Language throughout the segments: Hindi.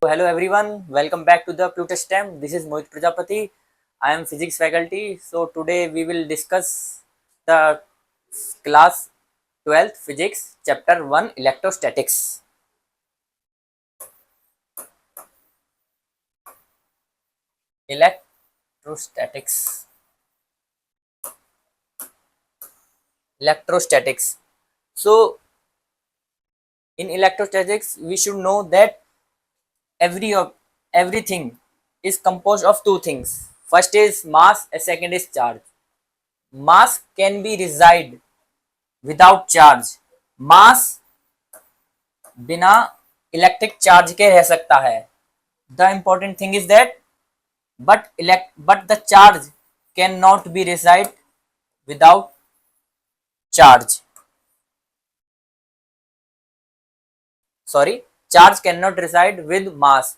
Hello everyone, welcome back to the Pluto STEM. This is Mohit Prajapati. I am physics faculty. So today we will discuss the class 12th physics chapter 1 electrostatics. Electrostatics. Electrostatics. So in electrostatics we should know that every of everything is composed of two things. First is mass and second is charge. Mass can be reside without charge. मास बिना इलेक्ट्रिक चार्ज के रह सकता है. The important thing is that but the charge can not be reside without charge. Sorry, charge can not reside with mass.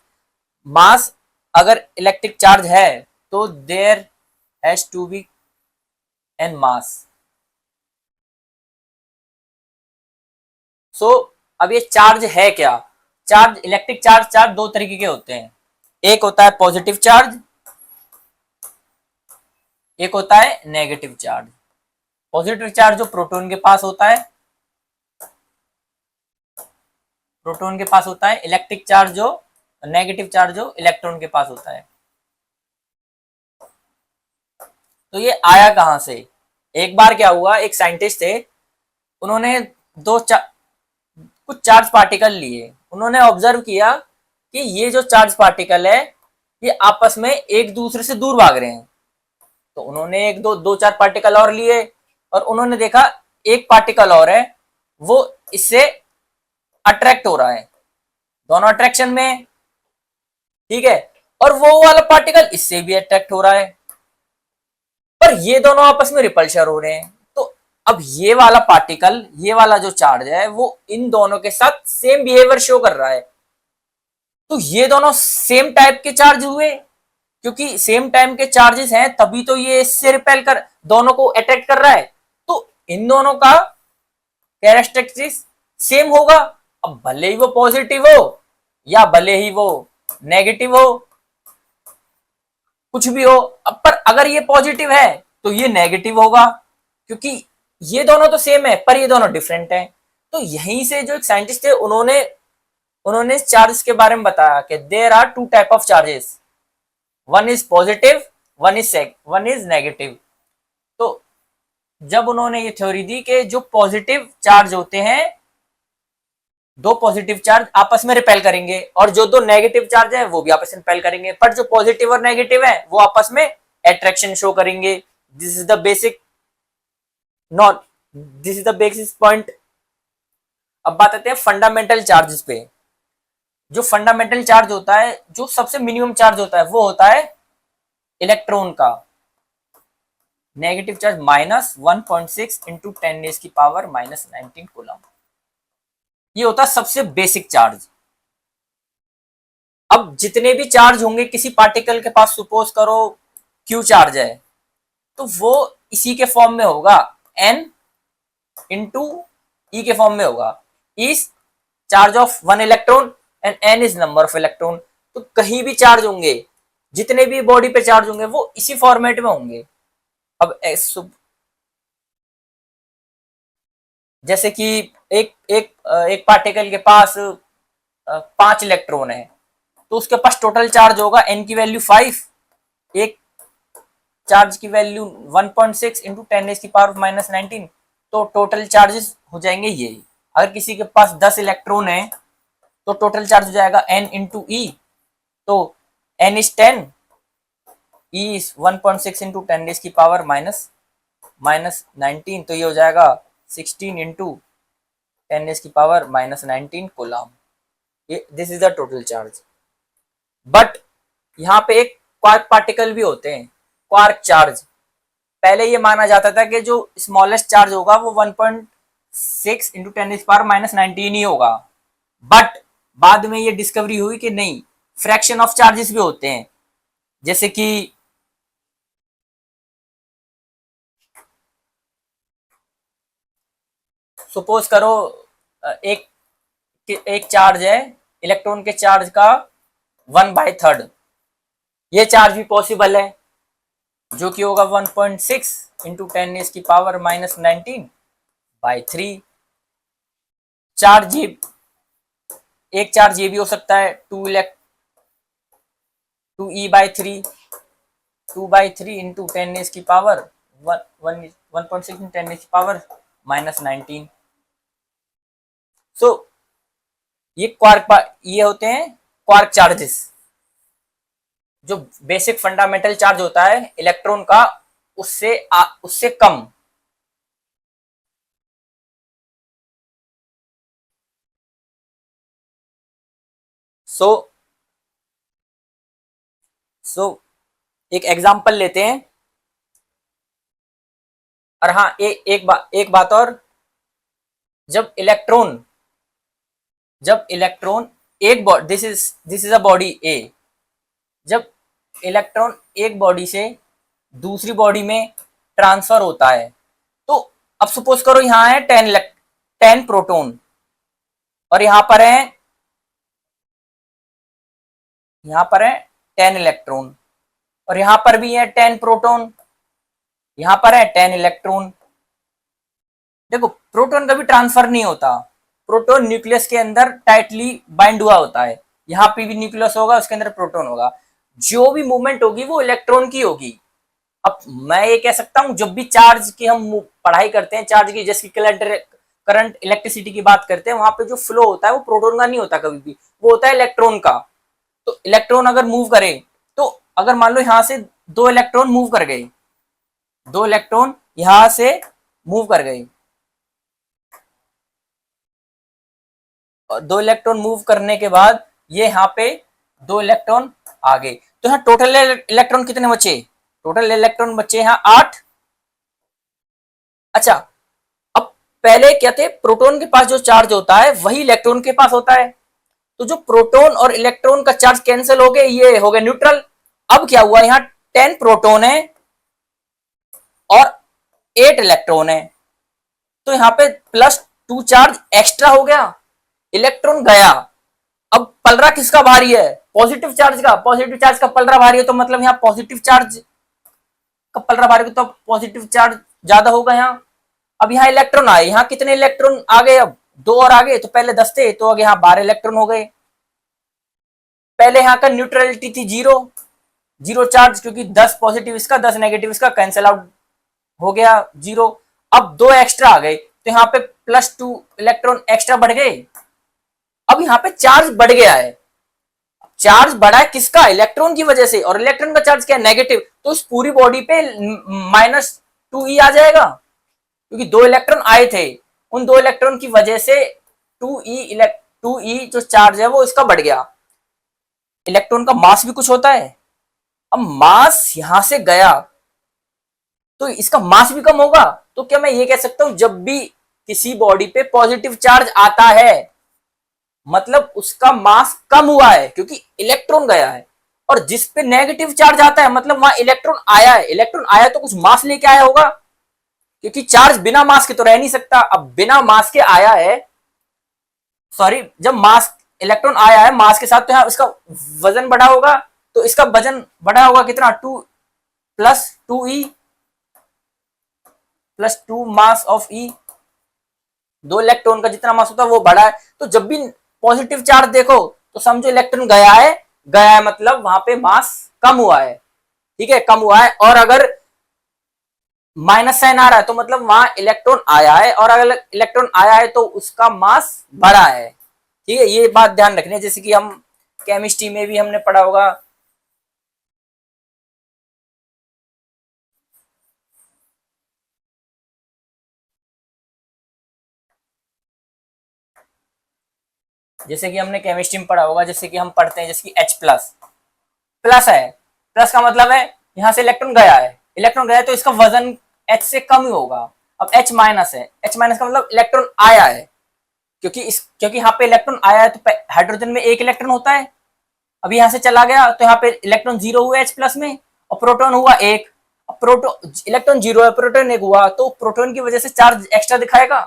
Mass अगर इलेक्ट्रिक चार्ज है तो there has to be an mass. So अब ये चार्ज है क्या? चार्ज, इलेक्ट्रिक चार्ज दो तरीके के होते हैं. एक होता है पॉजिटिव चार्ज, एक होता है नेगेटिव चार्ज. पॉजिटिव चार्ज जो प्रोटॉन के पास होता है, इलेक्ट्रिक चार्ज जो, नेगेटिव चार्ज जो इलेक्ट्रॉन के पास होता है. तो ये आया कहां से? एक बार क्या हुआ, एक साइंटिस्ट थे, उन्होंने कुछ चार्ज पार्टिकल लिए. उन्होंने ऑब्जर्व किया कि ये जो चार्ज पार्टिकल है ये आपस में एक दूसरे से दूर भाग रहे हैं. तो उन्होंने एक दो चार पार्टिकल और लिए और उन्होंने देखा एक पार्टिकल और है, वो इससे अट्रैक्ट हो रहा है, दोनों अट्रैक्शन में, ठीक है, और वो वाला पार्टिकल इससे भी अट्रैक्ट हो रहा है, पर ये दोनों आपस में रिपल्शन हो रहे हैं. तो अब ये वाला पार्टिकल, ये वाला जो चार्ज है, वो इन दोनों के साथ सेम बिहेवियर शो कर रहा है. तो ये दोनों सेम टाइप के चार्ज हुए, क्योंकि सेम टाइम के चार्जेस हैं तभी तो ये इससे रिपेल कर, दोनों को अट्रैक्ट कर रहा है. तो इन दोनों का कैरेक्टरिस्टिक्स सेम होगा. अब भले ही वो पॉजिटिव हो या भले ही वो नेगेटिव हो, कुछ भी हो, अब पर अगर ये पॉजिटिव है तो ये नेगेटिव होगा, क्योंकि ये दोनों तो सेम है पर ये दोनों डिफरेंट हैं. तो यहीं से जो एक साइंटिस्ट थे उन्होंने चार्ज के बारे में बताया कि there are two type of charges, one is positive, one is negative. तो जब उन्होंने ये थ्योरी दी कि जो पॉजिटिव चार्ज होते हैं, दो पॉजिटिव चार्ज आपस में रिपेल करेंगे, और जो दो नेगेटिव चार्ज है वो भी आपस में रिपेल करेंगे, पर जो पॉजिटिव और नेगेटिव है वो आपस में अट्रैक्शन शो करेंगे. This is the basic not this is the basic point. अब बात आते हैं फंडामेंटल चार्जेस पे. जो फंडामेंटल चार्ज होता है, जो सबसे मिनिमम चार्ज होता है, वो होता है इलेक्ट्रॉन का नेगेटिव चार्ज -1.6 इंटू 10⁻⁻19 कूलम. ये होता है सबसे बेसिक चार्ज. अब जितने भी चार्ज होंगे किसी पार्टिकल के पास, सपोज करो क्यू चार्ज है, तो वो इसी के फॉर्म में होगा, n इंटू ई के फॉर्म में होगा. Is charge of one electron and n is number of electron. तो कहीं भी चार्ज होंगे, जितने भी बॉडी पे चार्ज होंगे, वो इसी फॉर्मेट में होंगे. अब जैसे कि एक पार्टिकल के पास 5 इलेक्ट्रॉन है, तो उसके पास टोटल चार्ज होगा n की वैल्यू 5, एक चार्ज की वैल्यू 1.6 इंटू 10⁻⁻19. तो टोटल चार्जेस हो जाएंगे ये. अगर किसी के पास 10 इलेक्ट्रॉन है तो टोटल चार्ज हो जाएगा n इंटू ई. तो n is 10, e is 1.6 into 10⁻⁻19. तो ये हो जाएगा 16 into 10⁻⁻19 coulomb. This is the total charge. But यहाँ पे एक क्वार्क पार्टिकल भी होते हैं, क्वार्क चार्ज. पहले ये माना जाता था कि जो स्मॉलेस्ट चार्ज होगा वो 1.6 इंटू 10⁻⁻19 ही होगा. बट बाद में ये डिस्कवरी हुई कि नहीं, फ्रैक्शन ऑफ चार्जेस भी होते हैं. जैसे कि सपोज करो एक चार्ज है, इलेक्ट्रॉन के चार्ज का 1/3 ये चार्ज भी पॉसिबल है, जो कि होगा 1.6 इंटू 10⁻⁻19/3। चार्ज ये एक चार्ज ये भी हो सकता है 2e/3 2/3 इंटू 1.6 इंटू 10⁻⁻19। सो ये होते हैं क्वार्क चार्जेस, जो बेसिक फंडामेंटल चार्ज होता है इलेक्ट्रॉन का उससे कम। सो एक एग्जांपल लेते हैं। और हाँ, एक बात और, जब इलेक्ट्रॉन एक body, this is a body A, जब इलेक्ट्रॉन एक बॉडी से दूसरी बॉडी में ट्रांसफर होता है, तो अब सपोज करो यहां है 10 प्रोटॉन और यहां पर है 10 इलेक्ट्रॉन, और यहां पर भी है 10 प्रोटॉन, यहां पर है 10 इलेक्ट्रॉन। देखो प्रोटॉन कभी ट्रांसफर नहीं होता, प्रोटॉन न्यूक्लियस के अंदर टाइटली बाइंड हुआ होता है। यहाँ पे भी न्यूक्लियस होगा, उसके अंदर प्रोटॉन होगा, जो भी मूवमेंट होगी वो इलेक्ट्रॉन की होगी। अब मैं ये कह सकता हूं, जब भी चार्ज की हम पढ़ाई करते हैं, चार्ज की जैसे करंट इलेक्ट्रिसिटी की बात करते हैं, वहां पे जो फ्लो होता है वो प्रोटॉन का नहीं होता कभी भी, वो होता है इलेक्ट्रॉन का। तो इलेक्ट्रॉन अगर मूव करे, तो अगर मान लो यहां से 2 इलेक्ट्रॉन मूव कर गए, 2 इलेक्ट्रॉन यहां से मूव कर गए, और 2 इलेक्ट्रॉन मूव करने के बाद ये यहाँ पे 2 इलेक्ट्रॉन आ गए, तो यहाँ टोटल इलेक्ट्रॉन कितने बचे? टोटल इलेक्ट्रॉन बचे यहाँ 8। अच्छा, अब पहले क्या थे, प्रोटॉन के पास जो चार्ज होता है वही इलेक्ट्रॉन के पास होता है, तो जो प्रोटॉन और इलेक्ट्रॉन का चार्ज कैंसिल हो गए, ये हो गए न्यूट्रल। अब क्या हुआ, यहाँ 10 प्रोटॉन है और 8 इलेक्ट्रॉन है, तो यहाँ पे +2 चार्ज एक्स्ट्रा हो गया, इलेक्ट्रॉन गया। अब पलरा किसका भारी है? पॉजिटिव चार्ज का। पॉजिटिव चार्ज का पलरा भारी है, तो मतलब यहाँ पॉजिटिव चार्ज का पलरा भारी, तो पॉजिटिव चार्ज ज्यादा होगा यहाँ। अब यहाँ इलेक्ट्रॉन आए, यहाँ कितने इलेक्ट्रॉन आ गए? अब 2 और आ गए, तो पहले 10 थे, तो अब यहाँ 12 इलेक्ट्रॉन हो गए। पहले यहाँ का न्यूट्रलिटी थी 0 चार्ज, क्योंकि 10 पॉजिटिव इसका 10 नेगेटिव इसका, कैंसिल आउट हो गया 0। अब 2 एक्स्ट्रा आ गए, तो यहाँ पे +2 इलेक्ट्रॉन एक्स्ट्रा बढ़ गए। अब यहाँ पे चार्ज बढ़ गया है, चार्ज बढ़ा है किसका? इलेक्ट्रॉन की वजह से, और इलेक्ट्रॉन का चार्ज क्या है? नेगेटिव, तो इस पूरी बॉडी पे -2e आ जाएगा, क्योंकि 2 इलेक्ट्रॉन आए थे, उन 2 इलेक्ट्रॉन की वजह से 2e जो चार्ज है वो इसका बढ़ गया। इलेक्ट्रॉन का मास भी कुछ होता है, अब मास यहां से गया तो इसका मास भी कम होगा। तो क्या मैं ये कह सकता हूं, जब भी किसी बॉडी पे पॉजिटिव चार्ज आता है, मतलब उसका मास कम हुआ है, क्योंकि इलेक्ट्रॉन गया है। और जिस पे नेगेटिव चार्ज आता है, मतलब वहां इलेक्ट्रॉन आया है, इलेक्ट्रॉन आया तो कुछ मास लेके आया होगा, क्योंकि चार्ज बिना मास के तो रह नहीं सकता। अब बिना मास के आया है, सॉरी, जब मास इलेक्ट्रॉन आया है मास के साथ, तो यहाँ इसका वजन बढ़ा होगा, तो इसका वजन बढ़ा होगा कितना? 2 मास ऑफ ई, 2 इलेक्ट्रॉन का जितना मास होता है वो बढ़ा है। तो जब भी पॉजिटिव चार्ज देखो तो समझो इलेक्ट्रॉन गया है, मतलब वहां पे मास कम हुआ है, ठीक है, कम हुआ है। और अगर माइनस साइन आ रहा है, तो मतलब वहां इलेक्ट्रॉन आया है, और अगर इलेक्ट्रॉन आया है तो उसका मास बढ़ा है, ठीक है। ये बात ध्यान रखनी है, जैसे कि हम केमिस्ट्री में भी हमने पढ़ा होगा। जैसे कि हमने केमिस्ट्री में पढ़ा होगा, जैसे कि हम पढ़ते हैं, जैसे कि H प्लस है, प्लस का मतलब है यहां से इलेक्ट्रॉन गया है, इलेक्ट्रॉन गया है तो इसका वजन H से कम ही होगा। अब H माइनस है, H माइनस का मतलब इलेक्ट्रॉन आया है, क्योंकि यहाँ पे इलेक्ट्रॉन आया है तो हाइड्रोजन में 1 इलेक्ट्रॉन होता है। अब यहाँ से चला गया तो यहाँ पे इलेक्ट्रॉन 0 हुआ H प्लस में, और प्रोटॉन हुआ 1। प्रोटॉन इलेक्ट्रॉन 0 है, प्रोटॉन 1 हुआ, तो प्रोटॉन की वजह से चार्ज एक्स्ट्रा दिखाएगा,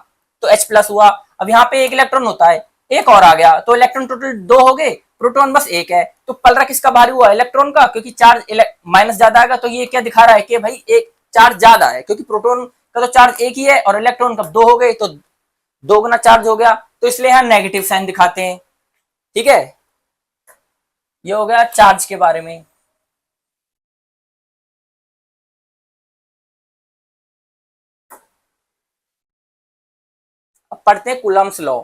तो H प्लस हुआ। अब यहाँ पे 1 इलेक्ट्रॉन होता है, 1 और आ गया, तो इलेक्ट्रॉन टोटल 2 हो गए, प्रोटॉन बस एक है, तो पलरा किसका भारी हुआ, इलेक्ट्रॉन का, क्योंकि चार्ज माइनस ज्यादा आएगा, तो ये क्या दिखा रहा है कि भाई एक चार्ज ज्यादा है, क्योंकि प्रोटॉन का तो चार्ज एक ही है और इलेक्ट्रॉन का दो हो गए, तो दो गुना चार्ज हो गया, तो इसलिए यहां नेगेटिव साइन दिखाते हैं। ठीक है, ये हो गया चार्ज के बारे में। अब पढ़ते हैं Coulomb's law.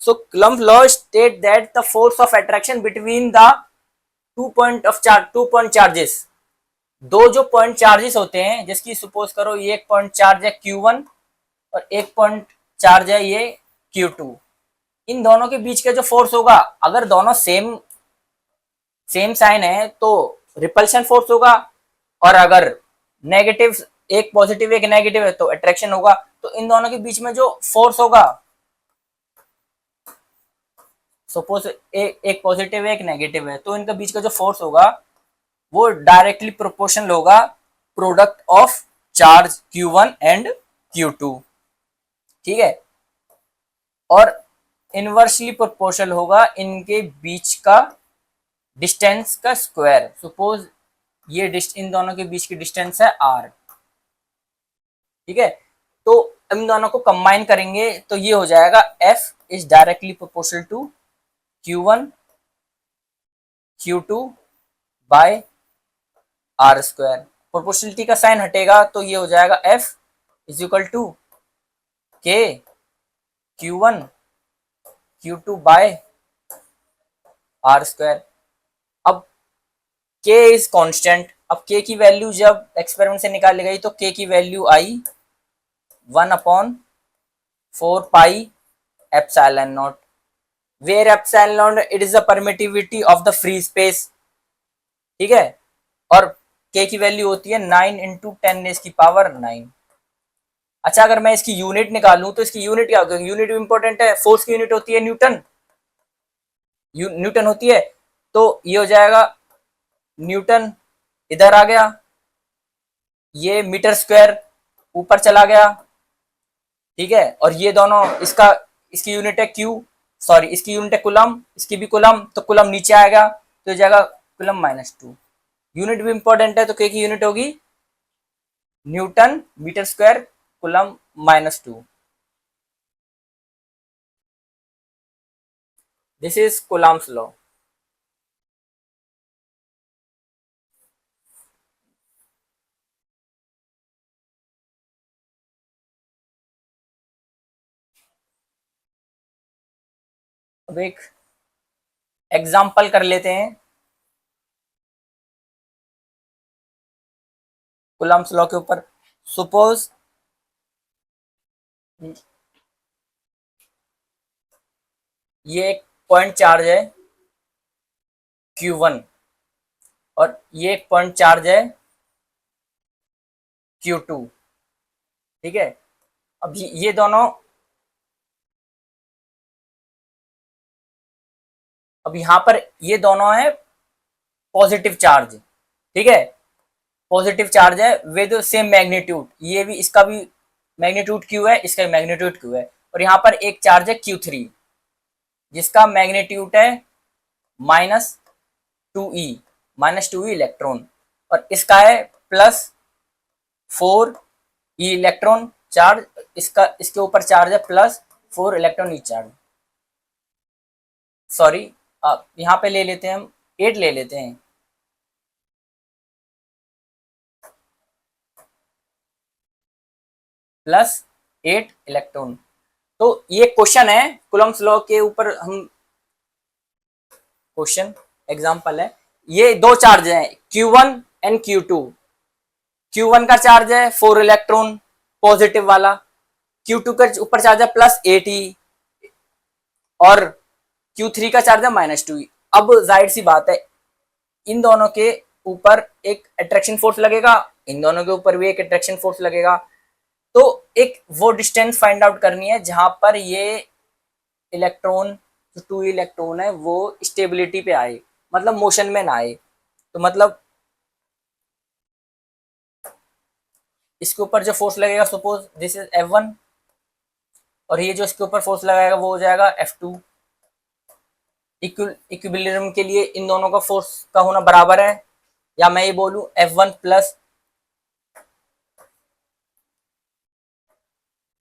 So Coulomb's law state that the force of attraction between the two point charges, दो जो पॉइंट चार्जेस होते हैं, जिसकी सपोज करो ये एक पॉइंट चार्ज है Q1 और एक पॉइंट चार्ज है ये Q2, इन दोनों के बीच का जो फोर्स होगा, अगर दोनों सेम सेम साइन है तो रिपल्शन फोर्स होगा, और अगर नेगेटिव, एक पॉजिटिव एक नेगेटिव है, तो अट्रैक्शन होगा। तो इन दोनों के बीच में जो फोर्स होगा, सपोज एक पॉजिटिव है एक नेगेटिव है, तो इनके बीच का जो फोर्स होगा वो डायरेक्टली प्रोपोर्शनल होगा product of charge Q1 and Q2। ठीक है, और इनवर्सली प्रोपोर्शनल होगा इनके बीच का डिस्टेंस का स्क्वायर। सपोज ये इन दोनों के बीच की डिस्टेंस है R। ठीक है, तो इन दोनों को कंबाइन करेंगे तो ये हो जाएगा F इज directly proportional to Q1 Q2 by R square. Proportionality का साइन हटेगा तो ये हो जाएगा F is equal to K Q1 Q2 by R square. अब K इज कांस्टेंट, अब K की वैल्यू जब एक्सपेरिमेंट से निकाली गई तो K की वैल्यू आई 1/4 pi epsilon naught, where epsilon naught it is the permittivity of the free space. ठीक है, और K की वैल्यू होती है 9 इंटू 10⁹9। अच्छा, अगर मैं इसकी यूनिट निकालूं तो इसकी यूनिट क्या होगी, यूनिट भी इंपॉर्टेंट है, फोर्स की यूनिट होती है न्यूटन, न्यूटन होती है, तो ये हो जाएगा न्यूटन, इधर आ गया, ये मीटर स्क्वायर ऊपर चला गया। ठीक है, और ये दोनों इसकी यूनिट है क्यू, सॉरी इसकी यूनिट है कुलम, इसकी भी कुलम, तो कुलम नीचे आएगा तो हो जाएगा कुलम -2। यूनिट भी इंपॉर्टेंट है, तो K की यूनिट होगी newton meter square coulomb -2। This is coulomb's law. अब एक एग्जाम्पल कर लेते हैं कुलम्स लॉ के ऊपर। सपोज ये एक पॉइंट चार्ज है Q1 और ये एक पॉइंट चार्ज है Q2। ठीक है, अब ये दोनों, अब यहां पर ये दोनों है पॉजिटिव चार्ज। ठीक है, पॉजिटिव चार्ज है विद सेम मैग्नीट्यूड, ये भी इसका भी मैग्नीट्यूड Q है, इसका भी मैग्नीट्यूड Q है, और यहाँ पर एक चार्ज है Q3 जिसका मैग्नीट्यूड है -2e, -2e इलेक्ट्रॉन, और इसका है +4e इलेक्ट्रॉन चार्ज, इसके ऊपर चार्ज है +4 इलेक्ट्रॉन ई चार्ज। सॉरी, यहाँ पे ले लेते हैं हम 8 ले लेते हैं, +8 इलेक्ट्रॉन। तो ये क्वेश्चन है कूलम्स लॉ के ऊपर, हम क्वेश्चन एग्जांपल है, ये दो चार्ज हैं Q1 एंड Q2। Q1 का चार्ज है 4 इलेक्ट्रॉन पॉजिटिव वाला, Q2 का ऊपर चार्ज है +8e और Q3 का चार्ज है -2e। अब जाहिर सी बात है इन दोनों के ऊपर एक अट्रैक्शन फोर्स लगेगा, इन दोनों के ऊपर भी एक अट्रैक्शन फोर्स लगेगा। तो एक वो डिस्टेंस फाइंड आउट करनी है जहां पर ये इलेक्ट्रॉन, जो टू इलेक्ट्रॉन है वो स्टेबिलिटी पे आए, मतलब मोशन में ना आए। तो मतलब इसके ऊपर जो फोर्स लगेगा, सपोज दिस इज F1, और ये जो इसके ऊपर फोर्स लगाएगा वो हो जाएगा F2। इक्विलिब्रियम के लिए इन दोनों का फोर्स का होना बराबर है, या मैं ये बोलूं F1 प्लस,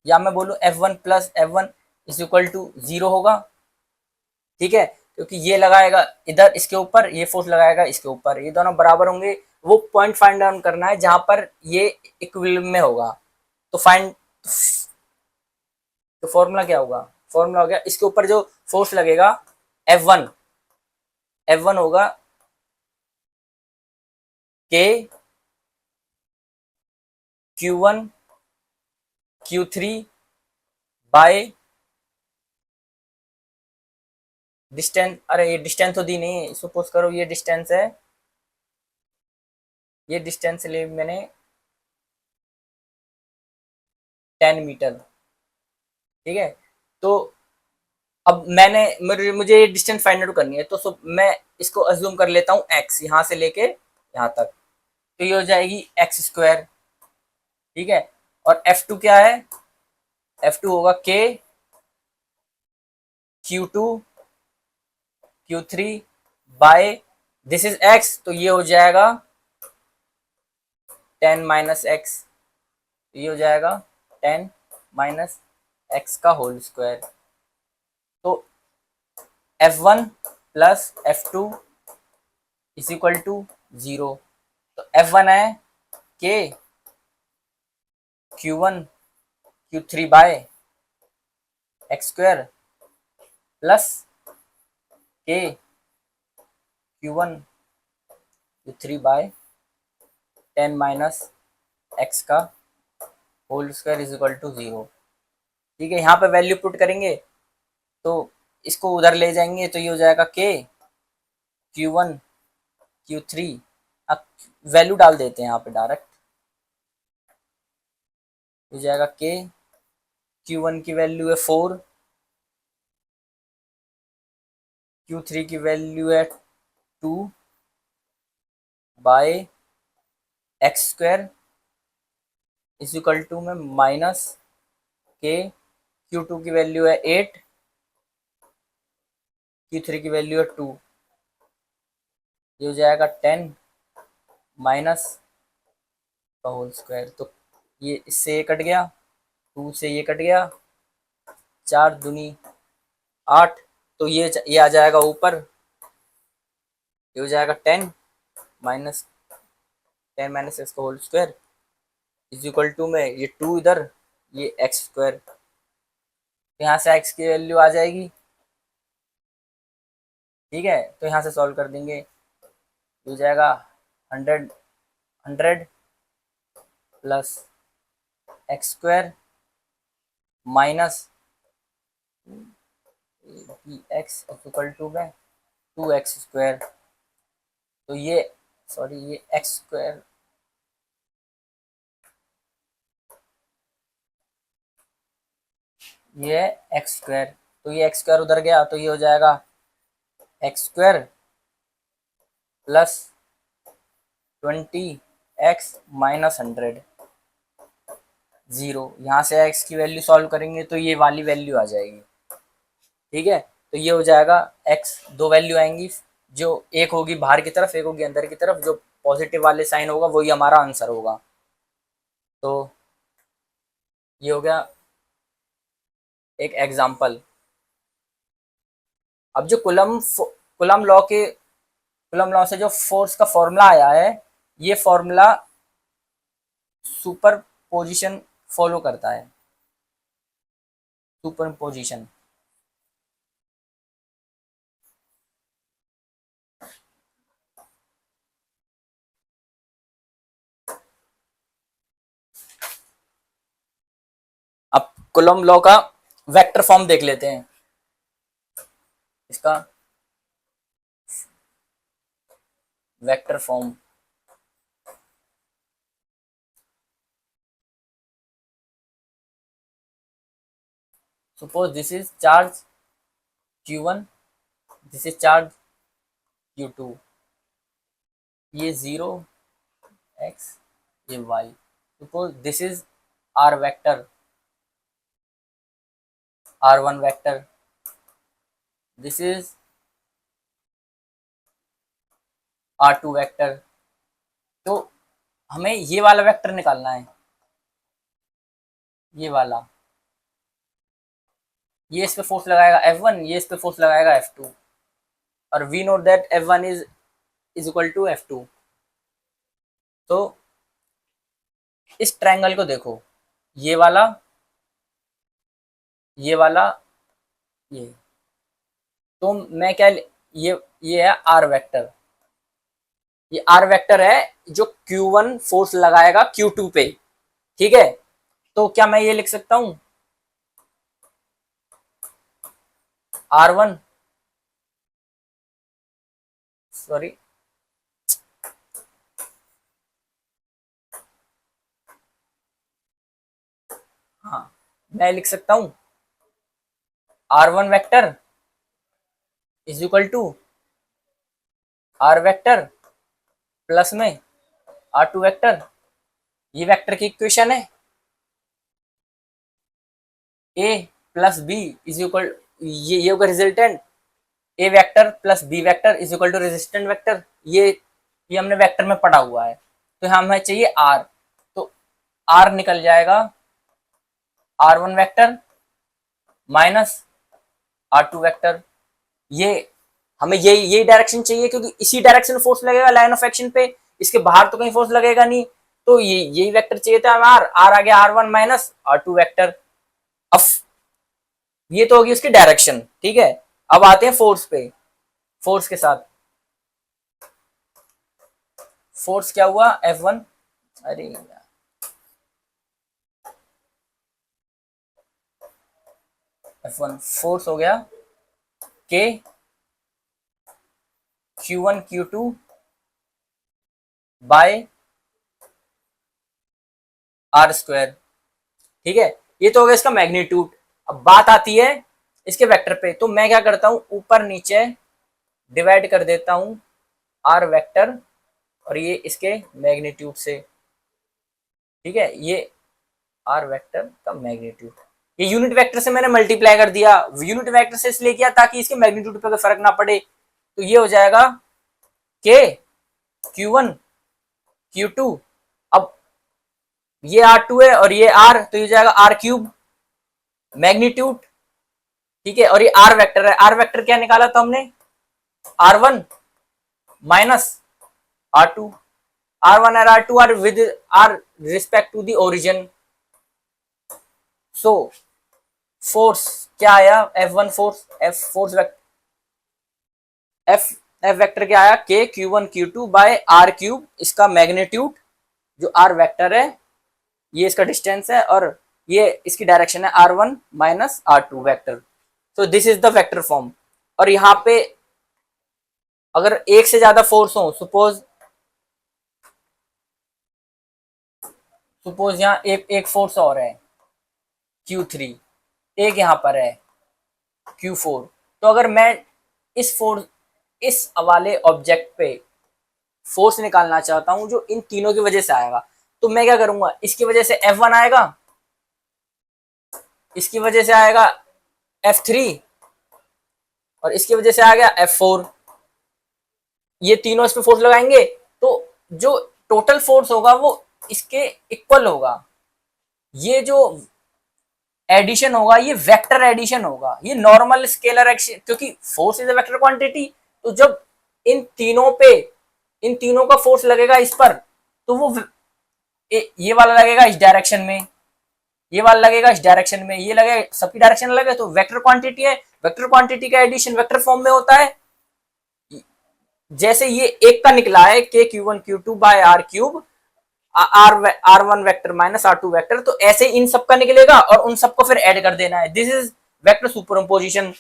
या मैं बोलूं F1 plus F1 is equal to 0 होगा। ठीक है, क्योंकि ये लगाएगा इधर इसके ऊपर, ये फोर्स लगाएगा इसके ऊपर, ये दोनों बराबर होंगे। वो पॉइंट फाइंड आउट करना है जहां पर ये इक्विलिब्रियम में होगा। तो फाइंड, तो फॉर्मूला क्या होगा, फॉर्मूला हो गया इसके ऊपर जो फोर्स लगेगा F1, F1 होगा K Q1 Q3 by distance. अरे ये डिस्टेंस तो दी नहीं, सपोज करो ये डिस्टेंस है, ये डिस्टेंस ले मैंने 10 मीटर। ठीक है, तो अब मुझे ये डिस्टेंस फाइंड आउट करनी है, तो मैं इसको अज्यूम कर लेता हूँ x, यहाँ से लेके यहाँ तक, तो ये हो जाएगी x²। ठीक है, और F2 क्या है, F2 होगा K Q2 Q3 by this is x, तो ये हो जाएगा 10 - x, ये हो जाएगा 10 - x का होल स्क्वायर। तो F1 plus F2 is equal to 0। तो F1 है K Q1 Q3 by x² plus K Q1 Q3 by 10 - x का whole square is equal to 0। ठीक है, यहाँ पे वैल्यू पुट करेंगे तो इसको उधर ले जाएंगे, तो ये हो जाएगा K Q1 Q3, अब वैल्यू डाल देते हैं यहाँ पे डायरेक्ट, हो जाएगा K Q1 की वैल्यू है 4, Q3 की वैल्यू है 2 by x² is equal to में माइनस K Q2 की वैल्यू है 8, Q3 की वैल्यू है 2, ये हो जाएगा 10 माइनस का होल स्क्वायर। तो ये इससे ये कट गया, 2 से ये कट गया, 4 दूनी 8, तो ये आ जाएगा ऊपर, ये हो जाएगा 10 माइनस 10 - x का whole square is equal to में ये 2 इधर, ये x², यहाँ से x की वैल्यू आ जाएगी। ठीक है, तो यहाँ से सॉल्व कर देंगे, हो जाएगा 100 plus x² minus x equal to में 2x²। तो ये सॉरी ये x², ये x², तो ये x² उधर गया, तो ये हो जाएगा x² प्लस 20x माइनस 100, 0। यहाँ से x की वैल्यू सॉल्व करेंगे तो ये वाली वैल्यू आ जाएगी। ठीक है, तो ये हो जाएगा x, दो वैल्यू आएंगी, जो एक होगी बाहर की तरफ, एक होगी अंदर की तरफ, जो पॉजिटिव वाले साइन होगा वही हमारा आंसर होगा। तो ये हो गया एक एग्जाम्पल। अब जो कुलम लॉ से जो फोर्स का फॉर्मूला आया है, ये फॉर्मूला सुपर पोजिशन फॉलो करता है, सुपर पोजिशन। अब कुलम लॉ का वेक्टर फॉर्म देख लेते हैं, इसका vector form. suppose this is charge q1, this is charge q2, ये 0 x, ये y. Suppose this is r vector, r1 vector, this is r2 vector. तो हमें ये वाला वेक्टर निकालना है, ये वाला, ये इस पे फोर्स लगाएगा F1, ये इस पे फोर्स लगाएगा F2, और we note that F1 is equal to F2. तो इस ट्रायंगल को देखो, ये वाला, ये वाला, ये, तो मैं क्या, ये है आर वेक्टर, ये आर वेक्टर है जो Q1 फोर्स लगाएगा Q2 पे, ठीक है. तो क्या मैं ये लिख सकता हूं R1, सॉरी, हाँ, मैं लिख सकता हूं R1 vector is equal to R vector plus में R2 वेक्टर. ये वेक्टर की इक्वेशन है, A plus B is equal, ये होगा resultant, A vector plus B vector is equal to resistant vector. ये हमने वेक्टर में पढ़ा हुआ है. तो हमें चाहिए आर, तो आर निकल जाएगा R1 vector minus R2 vector. ये हमें यही डायरेक्शन चाहिए, क्योंकि इसी डायरेक्शन में फोर्स लगेगा लाइन ऑफ एक्शन पे, इसके बाहर तो कहीं फोर्स लगेगा नहीं. तो यही वेक्टर चाहिए था हमें. आर आ गया R1 माइनस R2 वेक्टर. अब ये तो होगी उसकी डायरेक्शन, ठीक है. अब आते हैं फोर्स पे. फोर्स के साथ फोर्स क्या हुआ F1, अरे F1 फोर्स हो गया K Q1 Q2 by R square, ठीक है. ये तो हो गया इसका मैग्नीट्यूड. अब बात आती है इसके वेक्टर पे. तो मैं क्या करता हूं, ऊपर नीचे डिवाइड कर देता हूं R वेक्टर और ये इसके मैग्नीट्यूड से, ठीक है. ये R वेक्टर का मैग्नीट्यूड, ये यूनिट वेक्टर से मैंने मल्टीप्लाई कर दिया. यूनिट वेक्टर से इसलिए किया ताकि इसके मैग्नीट्यूड पे फर्क ना पड़े. तो ये हो जाएगा K Q1 Q2. अब ये R2 है और ये R, तो ये जाएगा R क्यूब मैग्नीट्यूड, ठीक है. और ये R वेक्टर है. R वेक्टर क्या निकाला था हमने, R1 माइनस R2. R1 और R2 are with are respect to the origin. So force क्या आया, F1 force, F force vector, F vector क्या आया, K Q1 Q2 by R cube, इसका मैग्नीट्यूड जो R वेक्टर है, ये इसका डिस्टेंस है, और ये इसकी डायरेक्शन है R1 माइनस R2 वेक्टर. तो this is the vector form. और यहाँ पे अगर एक से ज्यादा फोर्स हो, सपोज यहाँ एक फोर्स और है Q3, एक यहाँ पर है Q4. तो अगर मैं इस वाले ऑब्जेक्ट पे फोर्स निकालना चाहता हूं जो इन तीनों की वजह से आएगा, तो मैं क्या करूंगा, इसकी वजह से F1 आएगा, इसकी वजह से आएगा F3 और इसकी वजह से आ गया F4. ये तीनों इस पे फोर्स लगाएंगे तो जो टोटल फोर्स होगा वो इसके इक्वल होगा. ये जो एडिशन होगा ये वेक्टर एडिशन होगा, ये नॉर्मल स्केलर एक्शन, क्योंकि force is a vector quantity. तो जब इन तीनों का फोर्स लगेगा इस पर, तो वो ये वाला लगेगा इस डायरेक्शन में, ये वाला लगेगा इस डायरेक्शन में, ये लगेगा, सबकी डायरेक्शन अलग है. तो वेक्टर क्वांटिटी है, वेक्टर क्वांटिटी का एडिशन वेक्टर फॉर्म में होता है. जैसे ये एक का निकला है K Q1 Q2 by R cube, R1 vector minus R2 vector, तो ऐसे इन सब का निकलेगा और उन सबको फिर ऐड कर देना है. This is vector superimposition.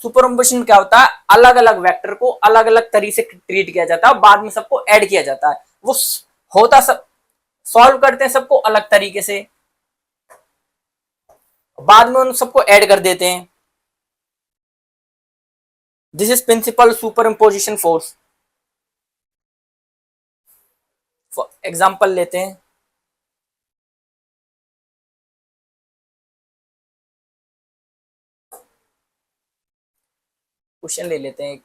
Superimposition क्या होता है, अलग अलग वेक्टर को अलग अलग तरीके से ट्रीट किया जाता है, बाद में सबको ऐड किया जाता है. वो होता सब सॉल्व करते हैं सबको अलग तरीके से. बाद में उन सबको ऐड कर देते हैं। This is principle super imposition force. Example लेते हैं। क्वेश्चन ले लेते हैं एक।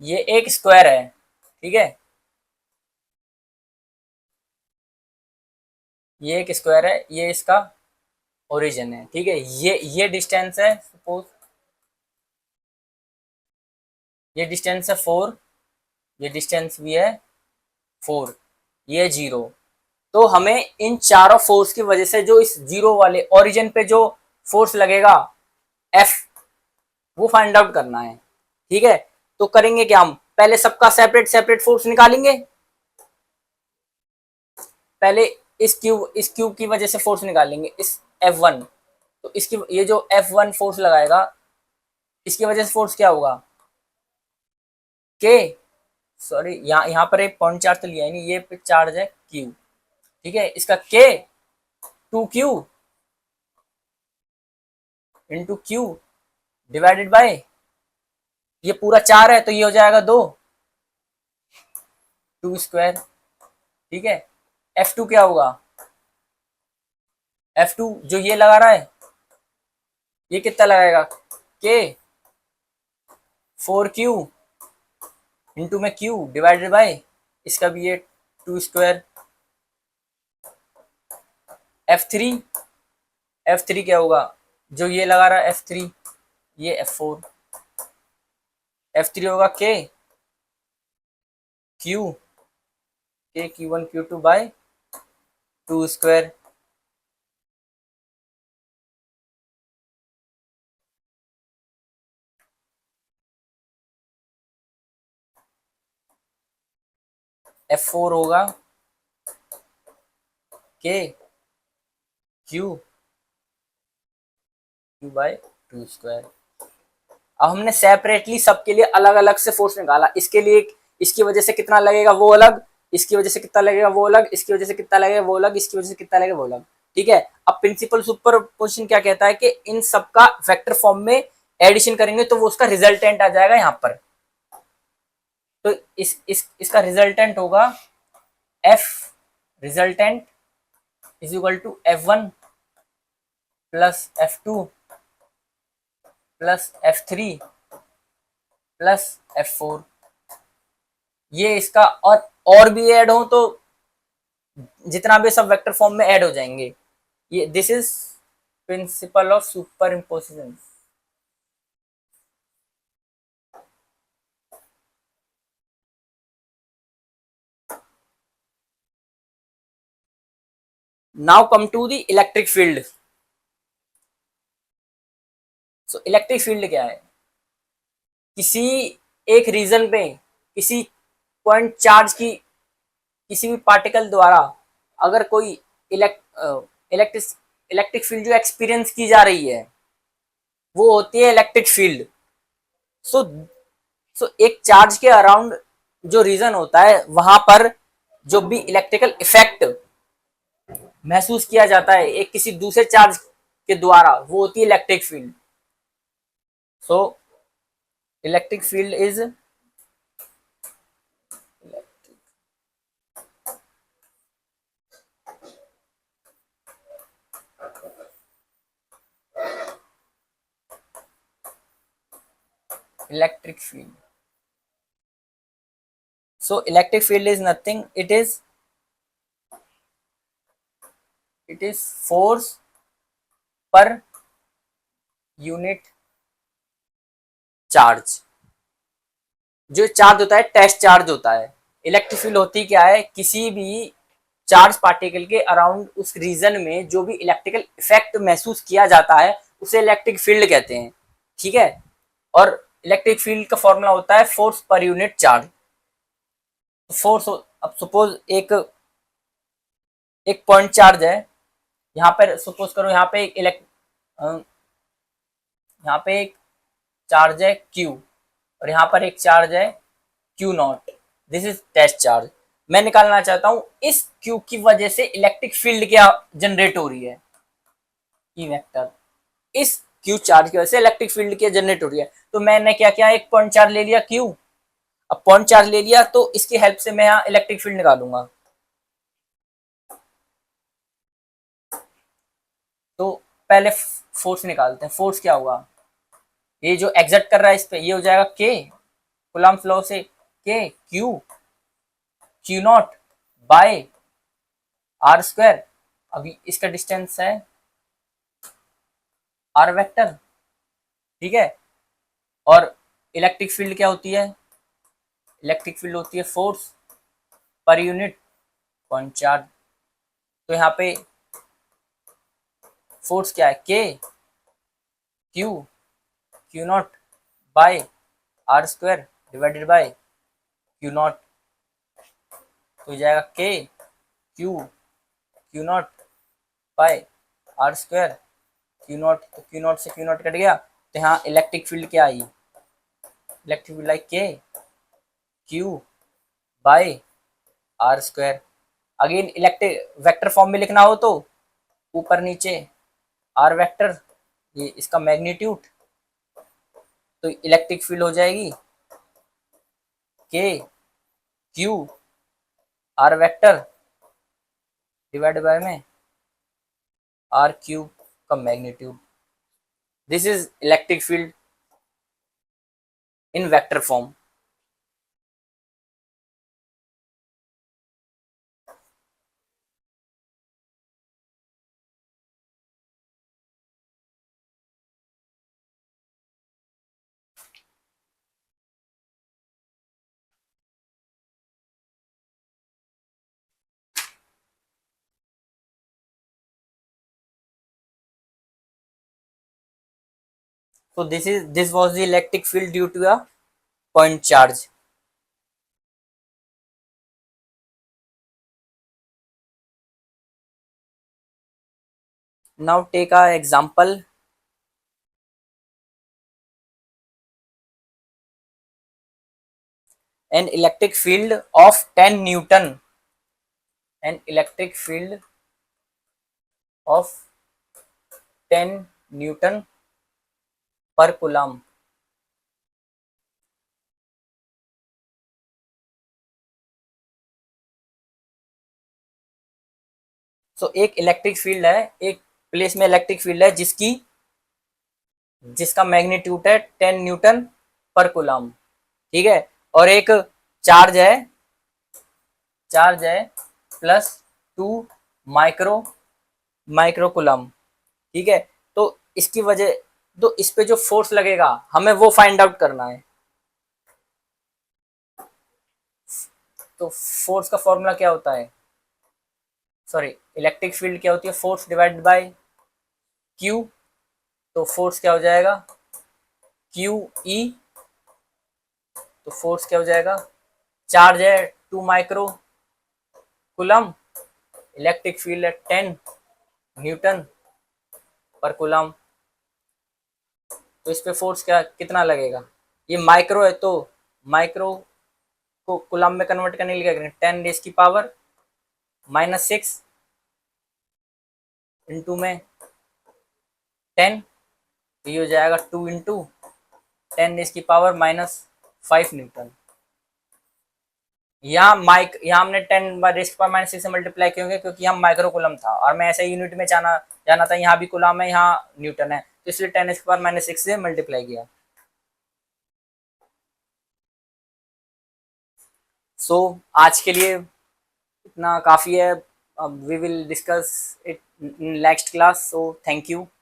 ये एक स्क्वायर है, ठीक है, ये एक स्क्वायर है, ये इसका ओरिजिन है, ठीक है। ये डिस्टेंस है, सपोज ये डिस्टेंस है 4, ये डिस्टेंस भी है 4, ये 0। तो हमें इन चारों फोर्स की वजह से जो इस जीरो वाले ओरिजिन पे जो फोर्स लगेगा F, वो फाइंड आउट करना है, ठीक है। तो करेंगे क्या, हम पहले सबका सेपरेट सेपरेट फोर्स निकालेंगे। पहले इस क्यूब की वजह से फोर्स निकालेंगे, इस F1। तो इसकी ये जो F1 फोर्स लगाएगा, इसकी वजह से फोर्स क्या होगा, के, सॉरी यहाँ पर एक पॉइंट चार्ज तो लिया है नहीं, ये पे चार्ज है Q, ठीक है। इसका के 2Q into Q divided by, ये पूरा 4 है तो ये हो जाएगा 2, 2 स्क्वायर, ठीक है। F2 क्या होगा, F2 जो ये लगा रहा है, ये कितना लगाएगा, के 4Q इंटू में Q डिवाइडेड बाय, इसका भी ये 2 स्क्वायर। F3, F3 क्या होगा, जो ये लगा रहा है F3, ये F4, F3 होगा के Q, के Q1 Q2 bye 2 square. F4 होगा के Q बाय 2 स्क्वायर। अब हमने सेपरेटली सबके लिए अलग अलग से फोर्स निकाला, इसके लिए इसकी वजह से कितना लगेगा वो अलग, इसकी वजह से कितना लगेगा वो अलग, इसकी वजह से कितना लगेगा वो अलग, इसकी वजह से कितना लगेगा वो अलग, ठीक है। अब प्रिंसिपल सुपरपोजिशन क्या कहता है कि इन सबका वेक्टर फॉर्म में एडिशन करेंगे तो वो उसका रिजल्टेंट आ जाएगा यहाँ पर। तो इसका रिजल्टेंट होगा F resultant is equal to F1 plus F2 plus F3 plus F4। ये इसका और भी ऐड हो तो जितना भी सब वेक्टर फॉर्म में ऐड हो जाएंगे। ये this is principle of super imposition. Now come to the electric field. So electric field क्या है, किसी एक रीजन पे किसी पॉइंट चार्ज की किसी भी पार्टिकल द्वारा अगर कोई इलेक्ट्रिक इलेक्ट्रिक फील्ड जो एक्सपीरियंस की जा रही है वो होती है इलेक्ट्रिक फील्ड। सो एक चार्ज के अराउंड जो रीजन होता है वहां पर जो भी इलेक्ट्रिकल इफेक्ट महसूस किया जाता है एक किसी दूसरे चार्ज के द्वारा, वो होती है electric field. So electric field is electric field. So electric field is nothing, it is force per unit charge, जो चार्ज होता है टेस्ट चार्ज होता है। इलेक्ट्रिक फील्ड होती क्या है, किसी भी चार्ज पार्टिकल के अराउंड उस रीजन में जो भी इलेक्ट्रिकल इफेक्ट महसूस किया जाता है उसे इलेक्ट्रिक फील्ड कहते हैं। ठीक है। और इलेक्ट्रिक फील्ड का फॉर्मूला होता है force per unit charge. Force, अब सपोज एक एक पॉइंट चार्ज है, यहाँ पर सपोज करो यहाँ पे एक यहाँ पे एक चार्ज है Q और यहाँ पर एक चार्ज है Q0। This is test charge. मैं निकालना चाहता हूं इस Q की वजह से इलेक्ट्रिक फील्ड क्या जनरेट हो रही है, ई वेक्टर। इस Q चार्ज की वजह से इलेक्ट्रिक फील्ड क्या जनरेट हो रही है। तो मैंने क्या किया, एक पॉइंट चार्ज ले लिया Q। अब पॉइंट चार्ज ले लिया तो इसकी हेल्प से मैं यहाँ इलेक्ट्रिक फील्ड निकालूंगा। तो पहले फोर्स निकालते हैं। फोर्स क्या होगा, ये जो एग्जर्ट कर रहा है इस पे, ये हो जाएगा K, कूलम्ब लॉ से K Q0 by R square. अभी इसका डिस्टेंस है R वेक्टर। ठीक है। और इलेक्ट्रिक फील्ड क्या होती है, इलेक्ट्रिक फील्ड होती है force per unit point charge. तो यहाँ पे फोर्स क्या है, K Q0 by R square divided by Q0। तो जाएगा K Q0 by R square Q0। तो Q0 से Q0 कट गया। तो यहाँ इलेक्ट्रिक फील्ड क्या आई, इलेक्ट्रिक फील्ड आई K Q by R square. Again electric vector form में लिखना हो तो ऊपर नीचे R वेक्टर, ये इसका मैग्नीट्यूड। तो इलेक्ट्रिक फील्ड हो जाएगी K Q R vector divide by में R क्यूब का magnitude. This is electric field in vector form. So this was the electric field due to a point charge. Now take a example. An electric field of 10 Newton. An electric field of 10 Newton per coulomb. So एक इलेक्ट्रिक फील्ड है, एक प्लेस में इलेक्ट्रिक फील्ड है जिसका मैग्नीट्यूड है 10 न्यूटन पर कूलम्ब। ठीक है। और एक चार्ज है +2 माइक्रो माइक्रो कूलम्ब। ठीक है। तो इसकी वजह, तो इस पे जो फोर्स लगेगा हमें वो फाइंड आउट करना है। तो फोर्स का फॉर्मूला क्या होता है, सॉरी इलेक्ट्रिक फील्ड क्या होती है, फोर्स डिवाइडेड बाय क्यू। तो फोर्स क्या हो जाएगा क्यू ई। तो फोर्स क्या हो जाएगा, चार्ज है 2 माइक्रो कूलम्ब, इलेक्ट्रिक फील्ड है 10 न्यूटन पर कूलम्ब। तो इस पे फोर्स क्या कितना लगेगा, ये माइक्रो है तो माइक्रो को कूलम्ब में कन्वर्ट करने के लिए क्या करेंगे, 10 रेज़ की पावर -6 इंटू में 10। ये हो जाएगा 2 इंटू 10 रेज़ की पावर -5 न्यूटन। यहाँ हमने 10 रेज़ की पावर -6 से मल्टीप्लाई क्यों, क्योंकि यहाँ माइक्रो कूलम था और मैं ऐसे यूनिट में जाना था, यहाँ भी कूलम है यहाँ न्यूटन है, तो इसलिए 10 रेज़ की पावर -6 से मल्टीप्लाई किया। सो आज के लिए इतना काफ़ी है। अब we will discuss it in next class. So thank you.